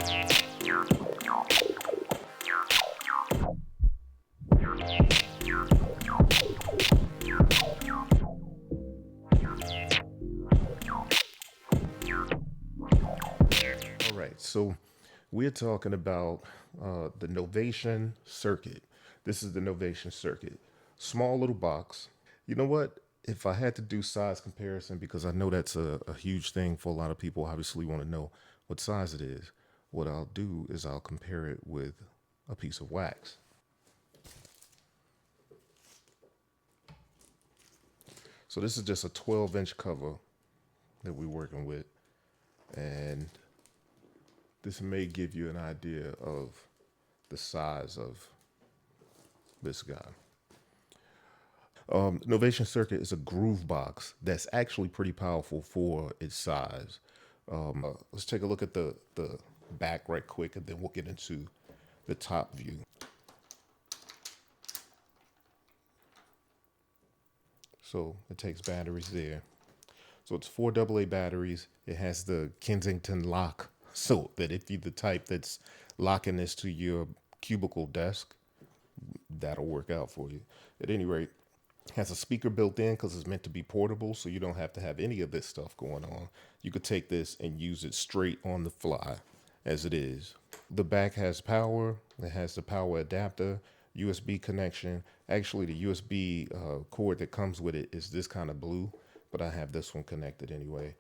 All right, so we're talking about the Novation Circuit. This is the Novation Circuit. Small little box. You know what? If I had to do size comparison, because I know that's a huge thing for a lot of people, obviously want to know what size it is. What I'll do is I'll compare it with a piece of wax. So this is just a 12-inch cover that we're working with, and this may give you an idea of the size of this guy. Novation Circuit is a groove box that's actually pretty powerful for its size. Let's take a look at the back right quick, and then we'll get into the top view. So it takes batteries there. So it's four AA batteries. It has the Kensington lock, so that if you're the type that's locking this to your cubicle desk, that'll work out for you. At any rate, has a speaker built in because it's meant to be portable, so you don't have to have any of this stuff going on. You could take this and use it straight on the fly as it is. The back has power. It has the power adapter, USB connection. Actually, the USB cord that comes with it is this kind of blue, but I have this one connected anyway.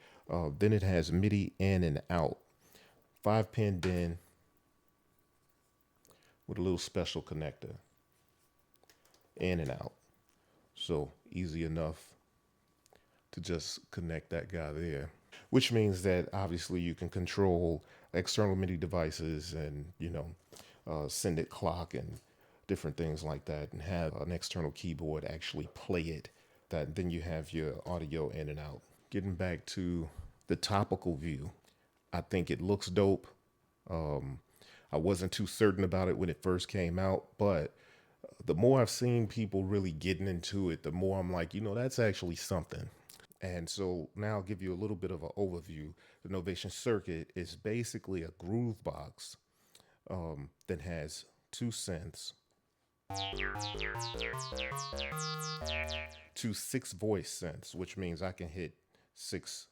Then it has MIDI in and out. 5-pin DIN with a little special connector. In and out. So easy enough to just connect that guy there, which means that obviously you can control external MIDI devices and, send it clock and different things like that, and have an external keyboard actually play it. That then you have your audio in and out. Getting back to the topical view, I think it looks dope. I wasn't too certain about it when it first came out, but the more I've seen people really getting into it, the more I'm like, that's actually something. And so now I'll give you a little bit of an overview. The Novation Circuit is basically a groove box that has two synths, two six voice synths, which means I can hit six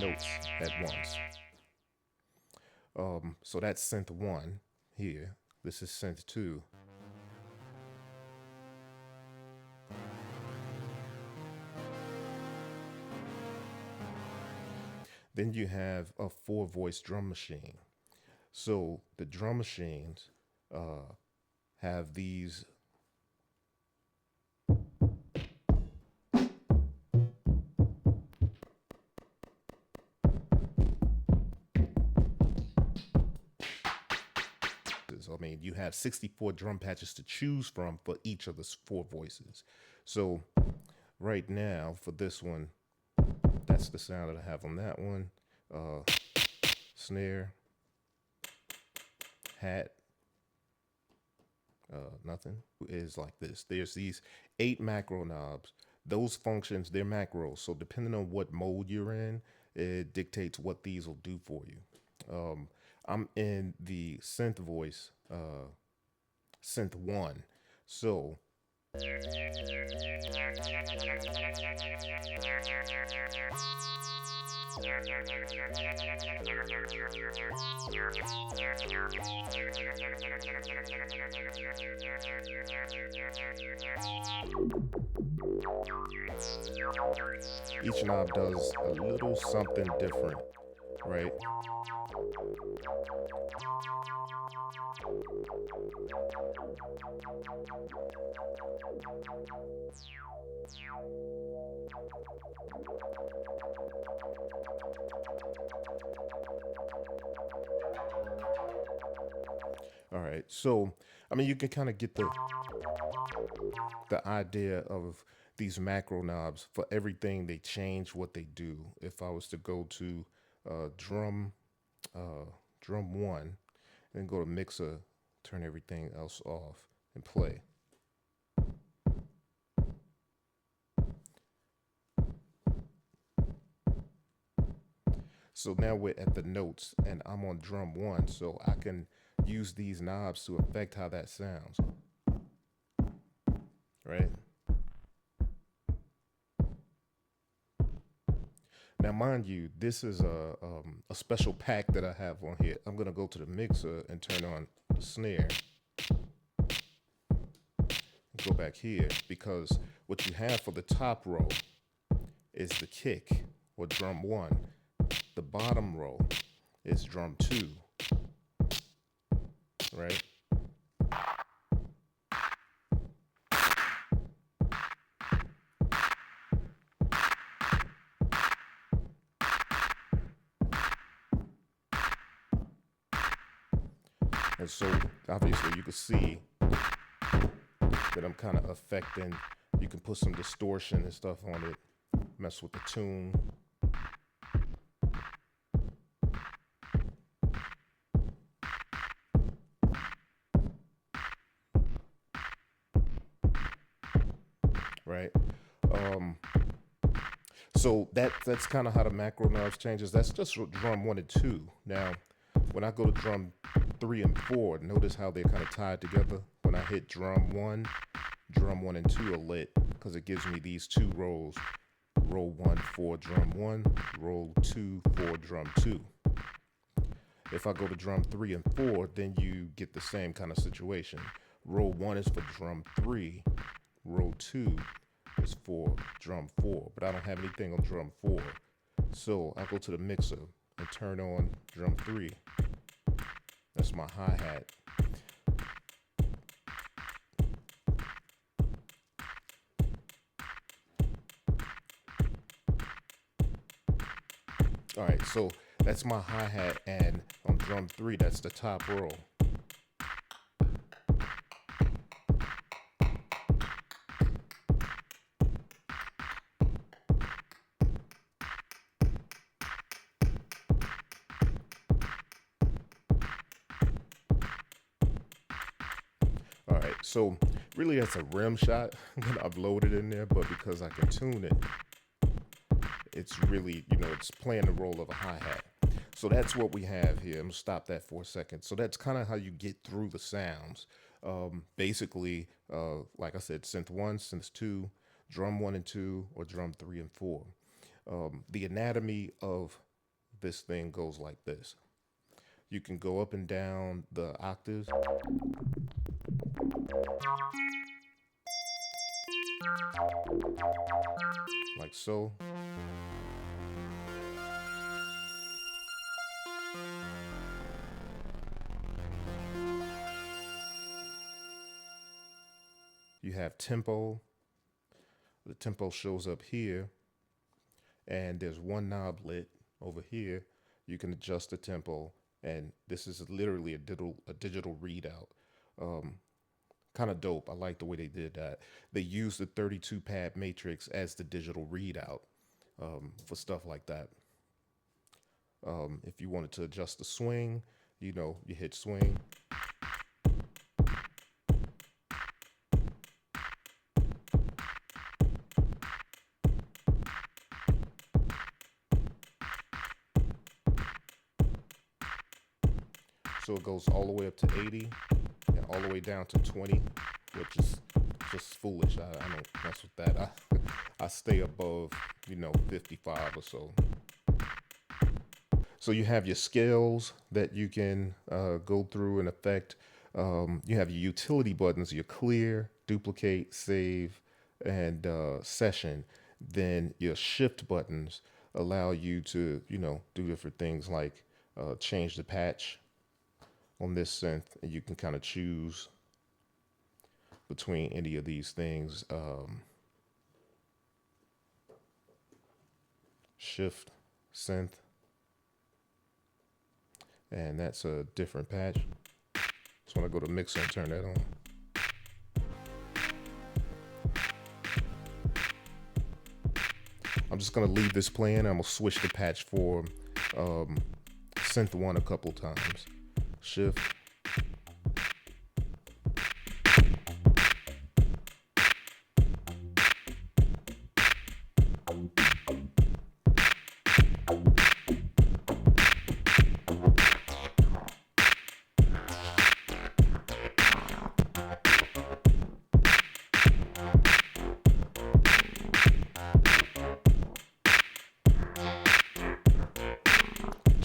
notes at once. So that's synth one here. This is synth two. Then you have a four-voice drum machine. So the drum machines have these you have 64 drum patches to choose from for each of the four voices. So right now for this one, that's the sound that I have on that one. Snare, hat, nothing is like this. There's these 8 macro knobs. Those functions, they're macros. So depending on what mode you're in, it dictates what these will do for you. I'm in the synth voice, synth one. So each knob does a little something different, right? All right. So, you can kind of get the idea of these macro knobs for everything. They change what they do. If I was to go to drum drum one, and go to mixer, turn everything else off, and play. So now we're at the notes and I'm on drum one, so I can use these knobs to affect how that sounds, right? Now, mind you, this is a special pack that I have on here. I'm gonna go to the mixer and turn on the snare. Go back here because what you have for the top row is the kick or drum one. The bottom row is drum two, right? And so obviously you can see that I'm kind of affecting. You can put some distortion and stuff on it, mess with the tune. Right. So that's kind of how the macro knobs changes. That's just drum one and two. Now, when I go to drum three and four, notice how they're kind of tied together. When I hit drum one and two are lit because it gives me these two rows. Roll one for drum one, roll two for drum two. If I go to drum three and four, then you get the same kind of situation. Roll one is for drum three, roll two is for drum four, but I don't have anything on drum four. So I go to the mixer and turn on drum three. That's my hi-hat. All right, so that's my hi-hat, and on drum three, that's the top row. All right, so really that's a rim shot that I've loaded in there, but because I can tune it, it's really, it's playing the role of a hi-hat. So that's what we have here. I'm gonna stop that for a second. So that's kind of how you get through the sounds. Basically, like I said, synth one, synth two, drum one and two, or drum three and four. The anatomy of this thing goes like this. You can go up and down the octaves. Like so. You have tempo. The tempo shows up here, and there's one knob lit over here. You can adjust the tempo, and this is literally a digital readout. Kind of dope. I like the way they did that. They used the 32 pad matrix as the digital readout for stuff like that. If you wanted to adjust the swing, you hit swing. So it goes all the way up to 80 and all the way down to 20, which is just foolish. I don't mess with that. I stay above, 55 or so. So you have your scales that you can go through and affect. You have your utility buttons, your clear, duplicate, save, and session. Then your shift buttons allow you to, do different things like change the patch on this synth, and you can kind of choose between any of these things. Shift, synth, and that's a different patch. So when I go to mixer and turn that on. I'm just gonna leave this playing. I'm gonna switch the patch for synth one a couple times. Shift.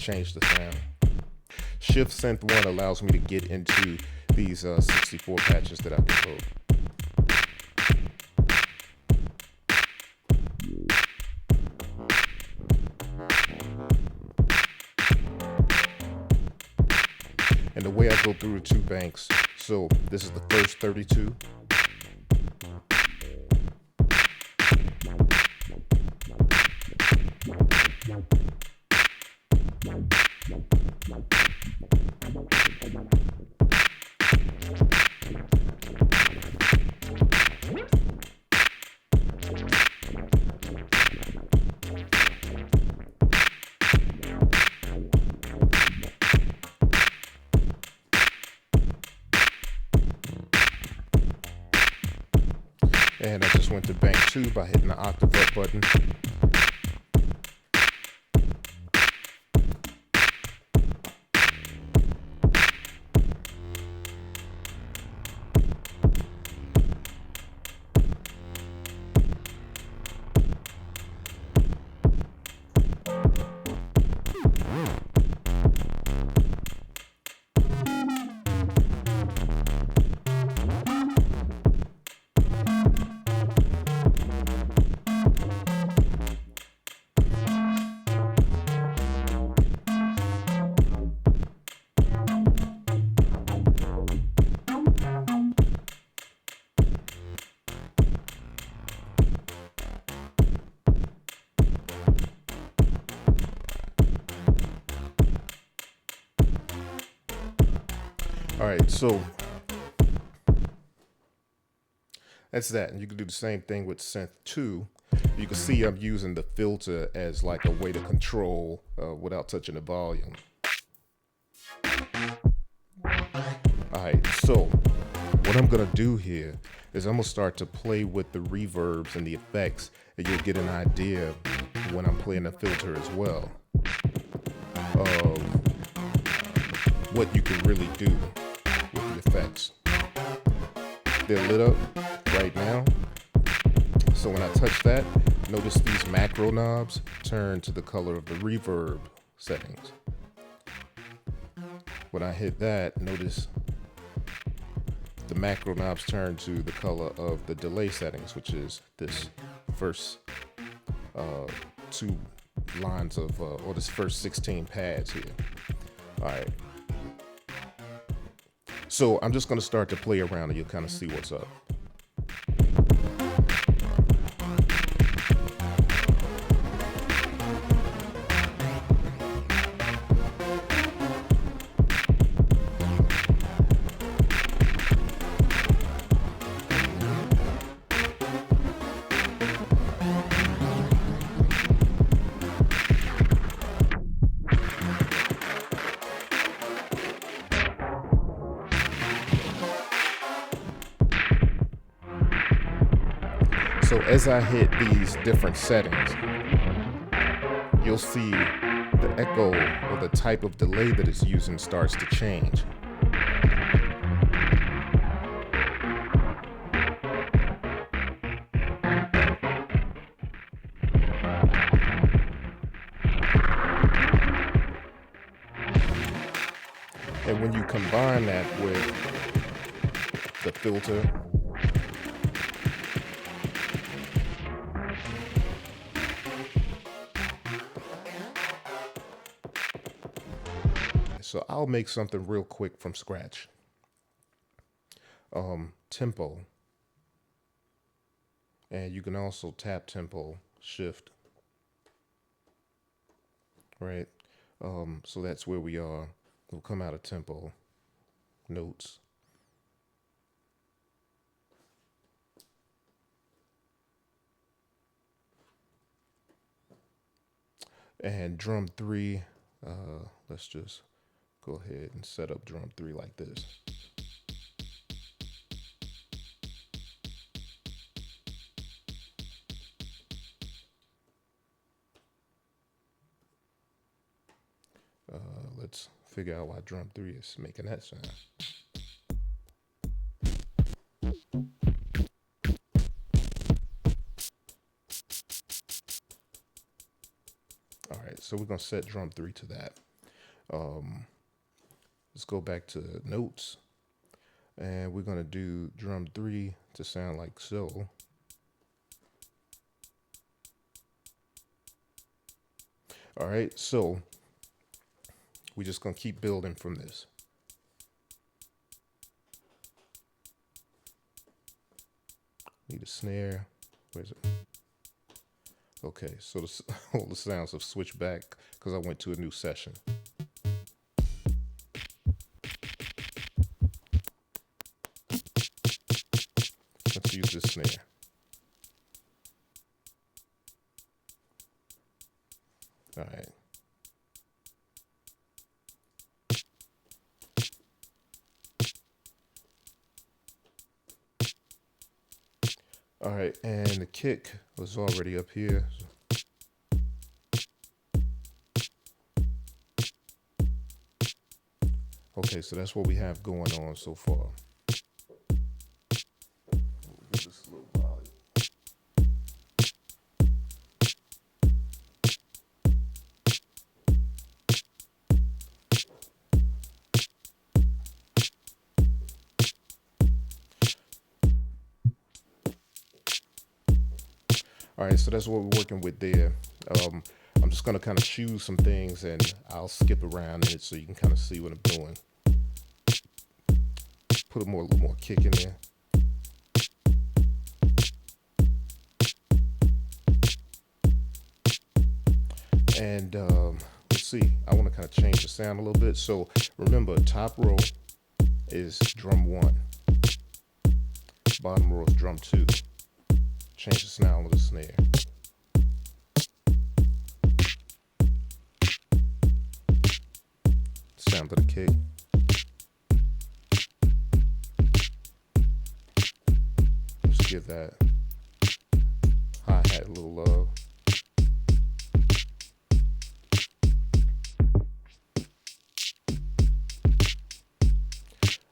change the sound. Shift Synth 1 allows me to get into these 64 patches that I control. And the way I go through the two banks, so this is the first 32. And I just went to bank 2 by hitting the octave up button. All right, so that's that. And you can do the same thing with Synth 2. You can see I'm using the filter as like a way to control without touching the volume. All right, so what I'm gonna do here is I'm gonna start to play with the reverbs and the effects, and you'll get an idea when I'm playing the filter as well of what you can really do with the effects. They're lit up right now, so when I touch that, notice these macro knobs turn to the color of the reverb settings. When I hit that, notice the macro knobs turn to the color of the delay settings, which is this first two lines of, or this first 16 pads here. All right. So I'm just going to start to play around and you'll kind of see what's up. So as I hit these different settings, you'll see the echo or the type of delay that it's using starts to change. And when you combine that with the filter, so I'll make something real quick from scratch. Tempo. And you can also tap tempo, shift. Right? So that's where we are. We'll come out of tempo, notes. And drum 3, let's just go ahead and set up drum 3 like this. Let's figure out why drum 3 is making that sound. All right, so we're gonna set drum 3 to that. Let's go back to notes, and we're gonna do drum 3 to sound like so. All right, so we're just gonna keep building from this. Need a snare. Where's it? Okay, so all the sounds have switched back because I went to a new session. Let's use this snare. All right. All right, and the kick was already up here. Okay, so that's what we have going on so far. Give this a little volume. All right, so that's what we're working with there. I'm just gonna kind of choose some things and I'll skip around in it so you can kind of see what I'm doing. Put a little more kick in there. And let's see, I want to kind of change the sound a little bit. So remember, top row is drum 1, bottom row is drum 2. Change the sound of the snare. Sound of the kick. Let's give that hi-hat a little love.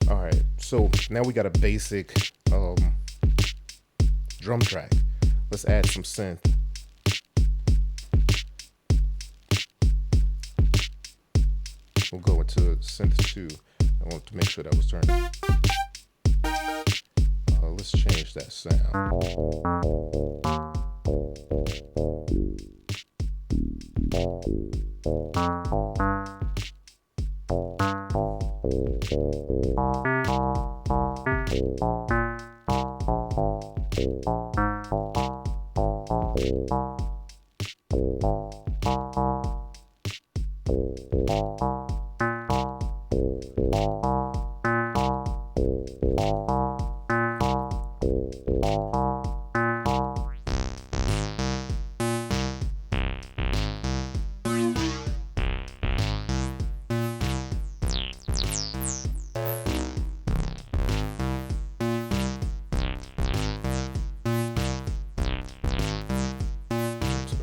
All right, so now we got a basic drum track. Let's add some synth. We'll go into synth 2. I want to make sure that was turned on. Let's change that sound.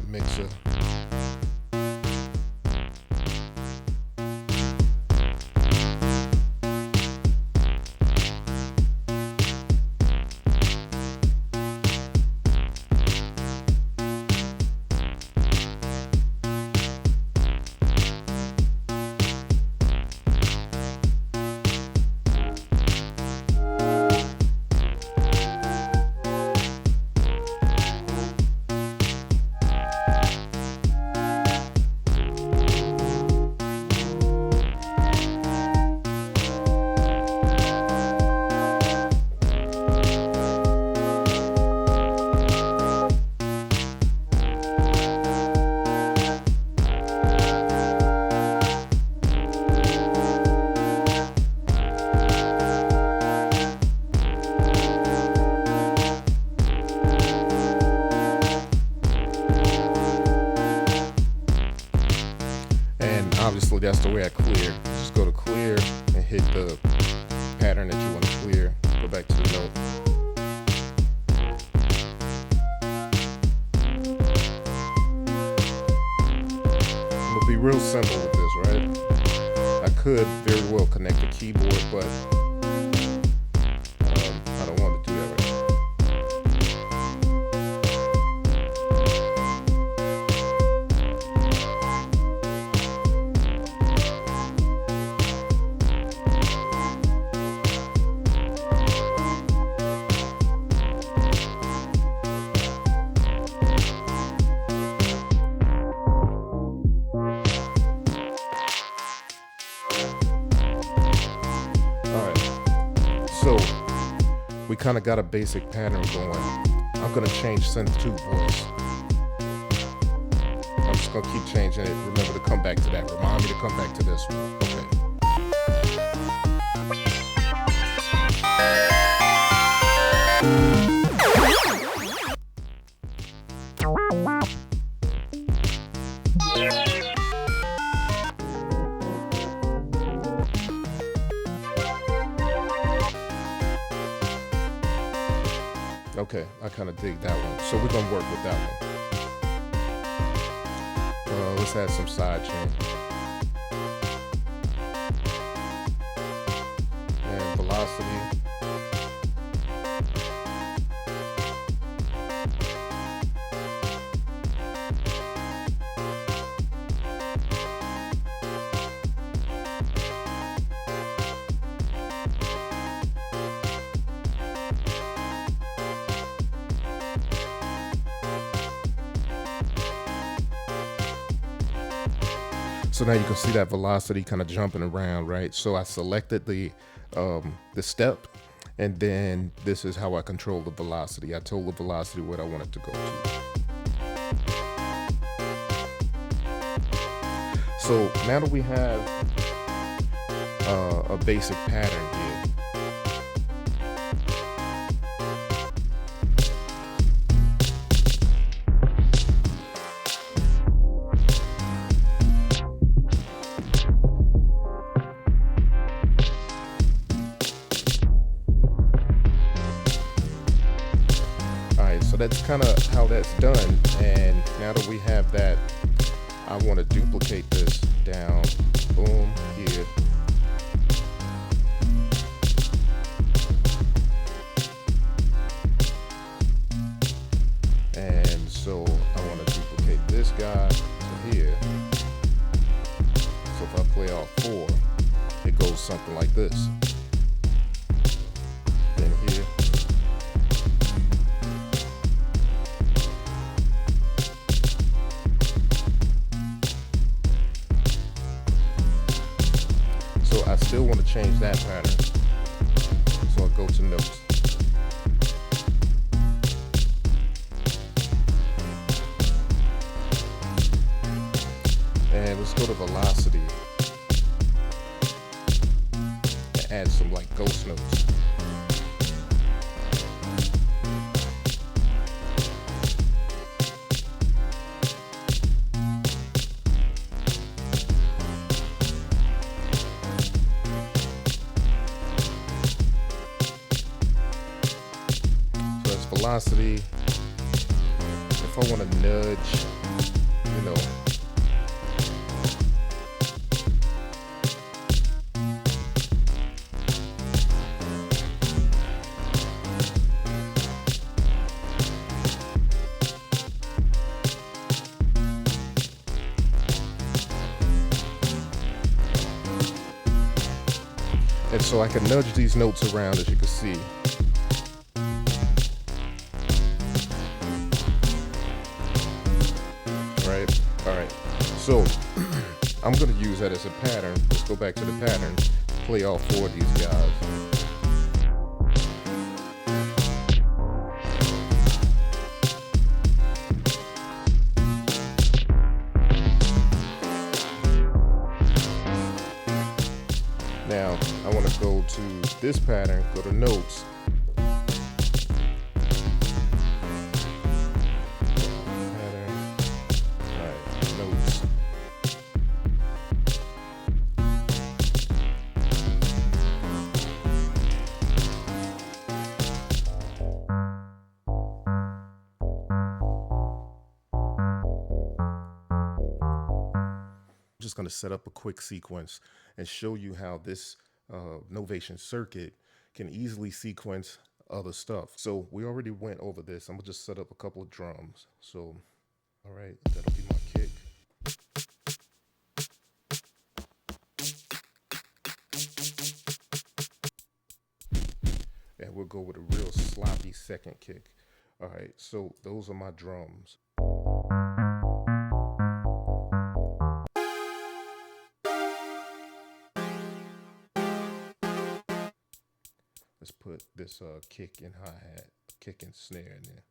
Mixer. Obviously that's the way I clear. Just go to clear and hit the pattern that you want to clear. Go back to the note. I'm gonna be real simple with this, right? I could very well connect the keyboard, but I don't want to do that right now. kind of got a basic pattern going. I'm gonna change synth 2 voice. I'm just gonna keep changing it. Remember to come back to that. Remind me to come back to this one. Okay. Okay, I kind of dig that one. So we're gonna work with that one. Let's add some side chain. And velocity. So now you can see that velocity kind of jumping around, right? So I selected the step, and then this is how I control the velocity. I told the velocity what I want it to go to. So now that we have a basic pattern here, so that's kind of how that's done. And now that we have that, I want to duplicate this down, boom, here. And so I want to duplicate this guy to here. So if I play all 4, it goes something like this. Then here. So I still want to change that pattern. So I go to notes. And let's go to velocity. And add some like ghost notes. Velocity. If I want to nudge, you know, and so I can nudge these notes around, as you can see. All right, so I'm going to use that as a pattern. Let's go back to the pattern, play all 4 of these guys. Now, I want to go to this pattern, go to notes. Just going to set up a quick sequence and show you how this Novation circuit can easily sequence other stuff. So we already went over this. I'm gonna just set up a couple of drums. So, all right, that'll be my kick. And we'll go with a real sloppy second kick. All right, so those are my drums. let's put this kick and hi-hat, kick and snare in there.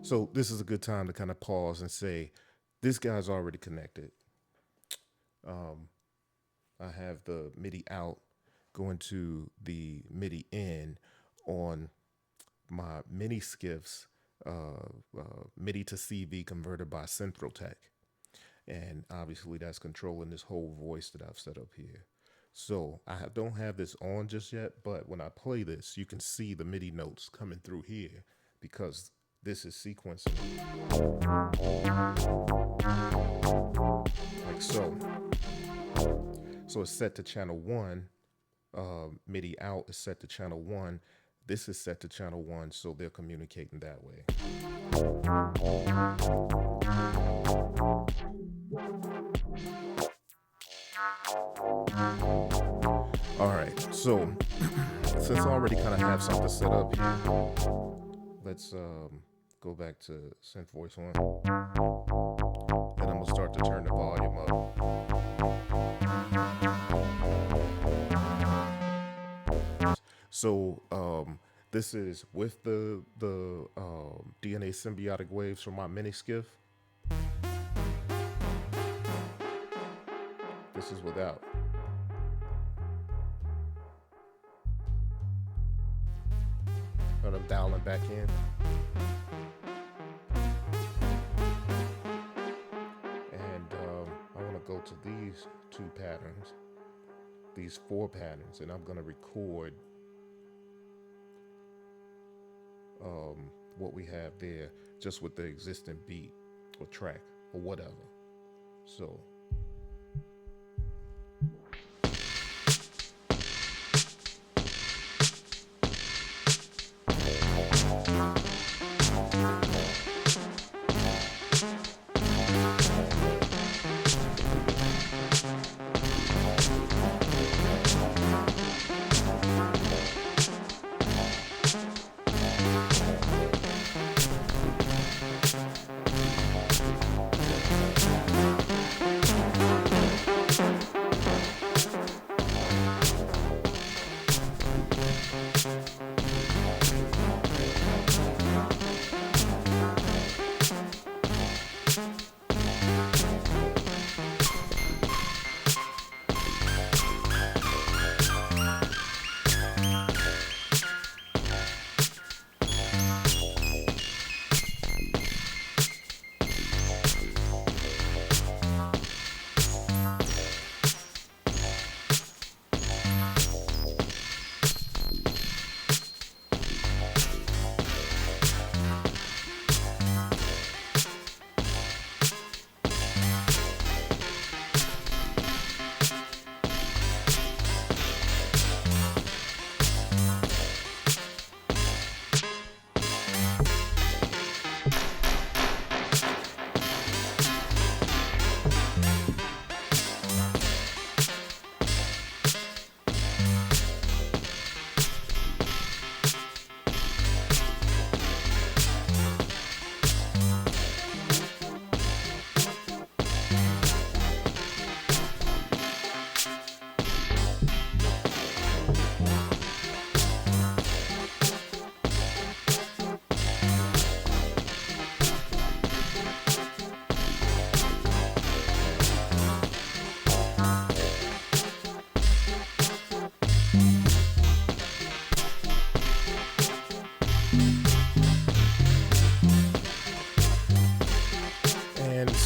So this is a good time to kind of pause and say, this guy's already connected. I have the MIDI out going to the MIDI in on my mini skiffs, MIDI to CV converted by Centrotech. And obviously that's controlling this whole voice that I've set up here. So don't have this on just yet, but when I play this, you can see the MIDI notes coming through here because this is sequencing like so. So it's set to channel 1. MIDI out is set to channel 1. This is set to channel 1, so they're communicating that way. All right, so since I already kind of have something set up here, let's go back to Synth Voice 1. And I'm gonna start to turn the volume up. So this is with the DNA symbiotic waves from my mini skiff. This is without. And I'm dialing back in. And I want to go to these 2 patterns, these 4 patterns, and I'm going to record what we have there just with the existing beat or track or whatever. So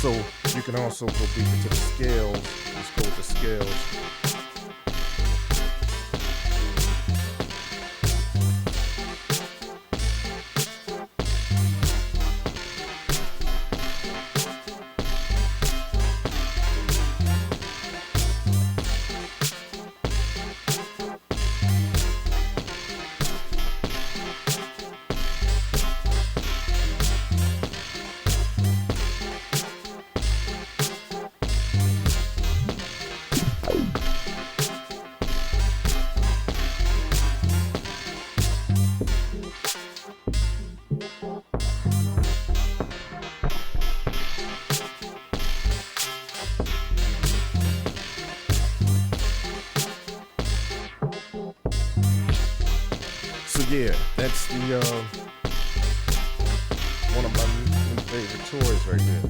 So you can also go deep into the scales. Let's go with the scales. So yeah, that's the one of my new favorite toys right there.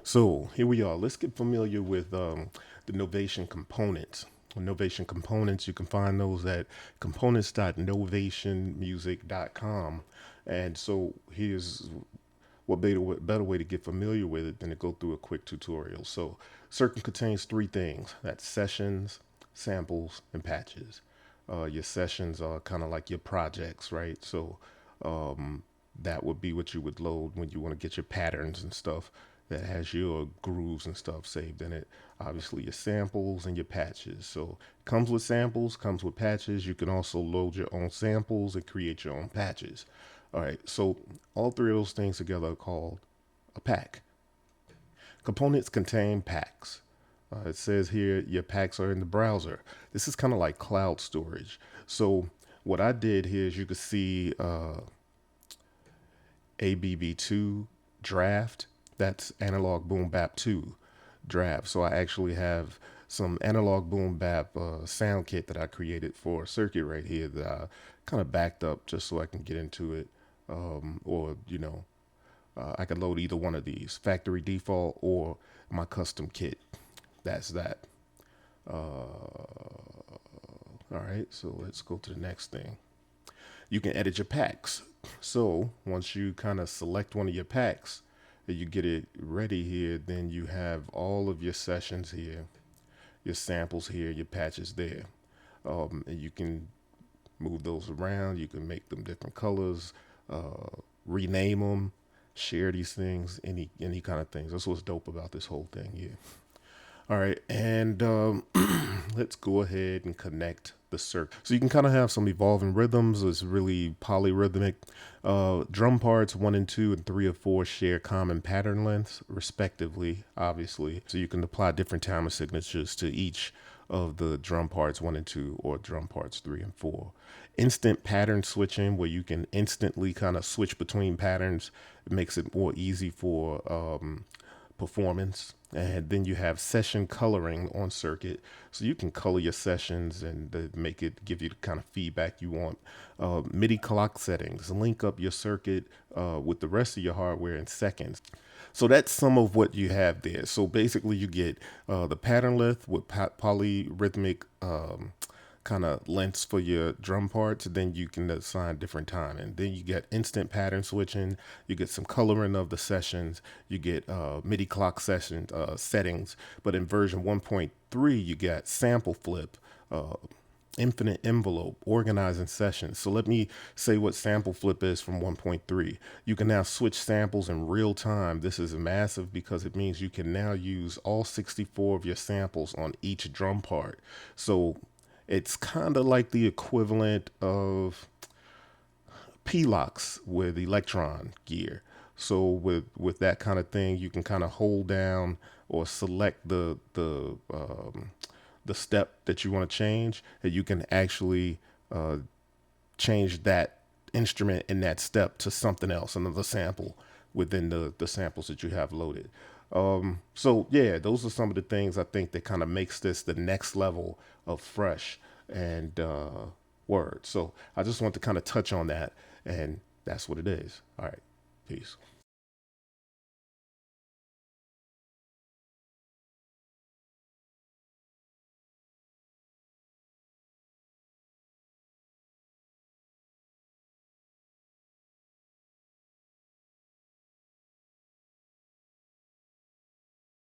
So here we are. Let's get familiar with the Novation components. Novation components, you can find those at components.novationmusic.com. And so here's what better way to get familiar with it than to go through a quick tutorial. So Circuit contains three things. That's sessions, samples, and patches. Your sessions are kind of like your projects, right? So that would be what you would load when you want to get your patterns and stuff that has your grooves and stuff saved in it. Obviously your samples and your patches. So comes with samples, comes with patches. You can also load your own samples and create your own patches. All right, so all three of those things together are called a pack. Components contain packs. It says here your packs are in the browser. This is kind of like cloud storage. So what I did here is you could see ABB2 draft. That's Analog Boom Bap 2 draft. So I actually have some Analog Boom Bap sound kit that I created for a circuit right here that I kind of backed up just so I can get into it. Or, I could load either one of these, factory default or my custom kit. That's that. All right, so let's go to the next thing. You can edit your packs. So once you kind of select one of your packs, you get it ready here, then you have all of your sessions here, your samples here, your patches there. And you can move those around. You can make them different colors, rename them, share these things, any kind of things. That's what's dope about this whole thing here. All right, and let's go ahead and connect the circuit. So you can kind of have some evolving rhythms. It's really polyrhythmic. Drum parts 1 and 2 and 3 or 4 share common pattern lengths, respectively, obviously. So you can apply different timer signatures to each of the drum parts 1 and 2 or drum parts 3 and 4. Instant pattern switching, where you can instantly kind of switch between patterns. It makes it more easy for performance. And then you have session coloring on circuit, so you can color your sessions and make it give you the kind of feedback you want. MIDI clock settings, link up your circuit with the rest of your hardware in seconds. So that's some of what you have there. So basically you get the pattern length with polyrhythmic kind of lengths for your drum parts. Then you can assign different time, and then you get instant pattern switching. You get some coloring of the sessions. You get MIDI clock settings. But in version 1.3, you get sample flip. infinite envelope, organizing sessions. So let me say what sample flip is from 1.3. You can now switch samples in real time. This is massive because it means you can now use all 64 of your samples on each drum part. So it's kind of like the equivalent of P-locks with Electron gear. So with that kind of thing, you can kind of hold down or select the step that you want to change, and you can actually change that instrument in that step to something else, another sample within the samples that you have loaded. So yeah, those are some of the things I think that kind of makes this the next level of fresh and word. So I just want to kind of touch on that, and that's what it is. All right, peace.